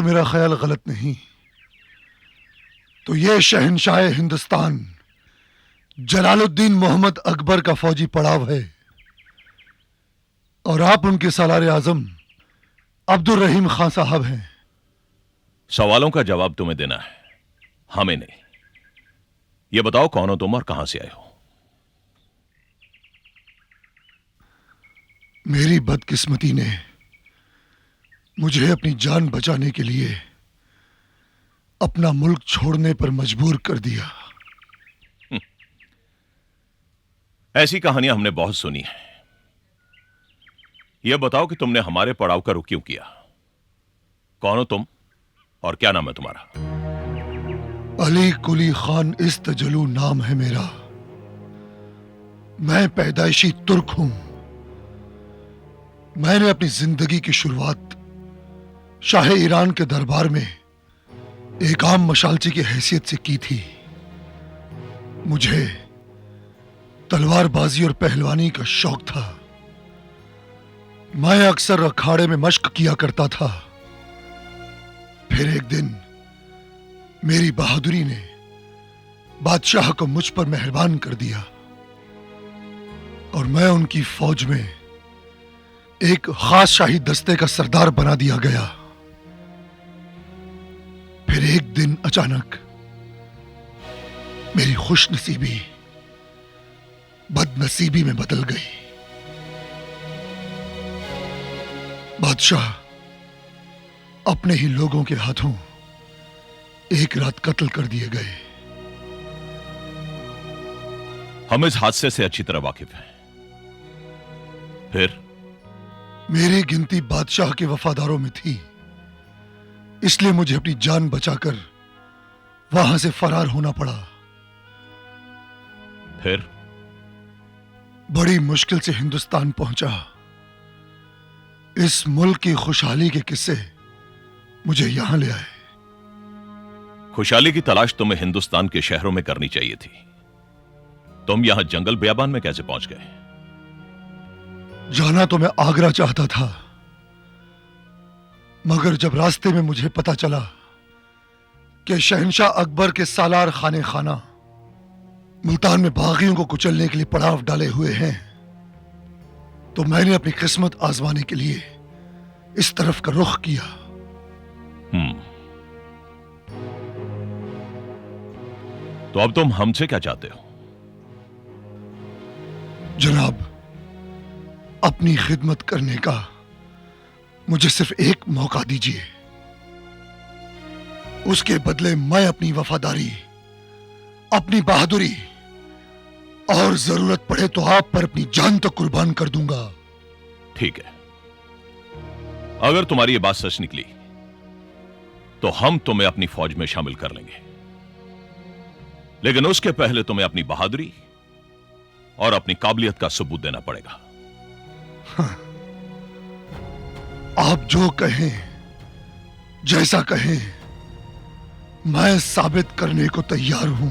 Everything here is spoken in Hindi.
अगर मेरा ख्याल गलत नहीं तो ये शहंशाह हिंदुस्तान जलालुद्दीन मोहम्मद अकबर का फौजी पड़ाव है और आप उनके सालार आजम अब्दुल रहीम खान साहब हैं। सवालों का जवाब तुम्हें देना है, हमें नहीं। यह बताओ कौन हो तुम और कहां से आए हो? मेरी बदकिस्मती ने मुझे अपनी जान बचाने के लिए अपना मुल्क छोड़ने पर मजबूर कर दिया। ऐसी कहानियां हमने बहुत सुनी है। यह बताओ कि तुमने हमारे पड़ाव का रुख क्यों किया? कौन हो तुम और क्या नाम है तुम्हारा? अली कुली खान इस्तजलू नाम है मेरा। मैं पैदाइशी तुर्क हूं। मैंने अपनी जिंदगी की शुरुआत शाह ईरान के दरबार में एक आम मशालची की हैसियत से की थी। मुझे तलवारबाजी और पहलवानी का शौक था। मैं अक्सर अखाड़े में मश्क किया करता था। फिर एक दिन मेरी बहादुरी ने बादशाह को मुझ पर मेहरबान कर दिया और मैं उनकी फौज में एक खास शाही दस्ते का सरदार बना दिया गया। फिर एक दिन अचानक मेरी खुशनसीबी बदनसीबी में बदल गई। बादशाह अपने ही लोगों के हाथों एक रात कत्ल कर दिए गए। हम इस हादसे से अच्छी तरह वाकिफ हैं। फिर मेरी गिनती बादशाह के वफादारों में थी, इसलिए मुझे अपनी जान बचाकर वहां से फरार होना पड़ा। फिर बड़ी मुश्किल से हिंदुस्तान पहुंचा। इस मुल्क की खुशहाली के किस्से मुझे यहां ले आए। खुशहाली की तलाश तुम्हें हिंदुस्तान के शहरों में करनी चाहिए थी। तुम यहां जंगल बियाबान में कैसे पहुंच गए? जाना तो मैं आगरा चाहता था, मगर जब रास्ते में मुझे पता चला कि शहंशाह अकबर के सालार खाने खाना मुल्तान में बागियों को कुचलने के लिए पड़ाव डाले हुए हैं, तो मैंने अपनी किस्मत आजमाने के लिए इस तरफ का रुख किया। तो अब तुम हमसे क्या चाहते हो? जनाब, अपनी खिदमत करने का मुझे सिर्फ एक मौका दीजिए। उसके बदले मैं अपनी वफादारी, अपनी बहादुरी और जरूरत पड़े तो आप पर अपनी जान तक कुर्बान कर दूंगा। ठीक है, अगर तुम्हारी ये बात सच निकली तो हम तुम्हें अपनी फौज में शामिल कर लेंगे, लेकिन उसके पहले तुम्हें अपनी बहादुरी और अपनी काबिलियत का सबूत देना पड़ेगा। हाँ, आप जो कहें, जैसा कहें, मैं साबित करने को तैयार हूं।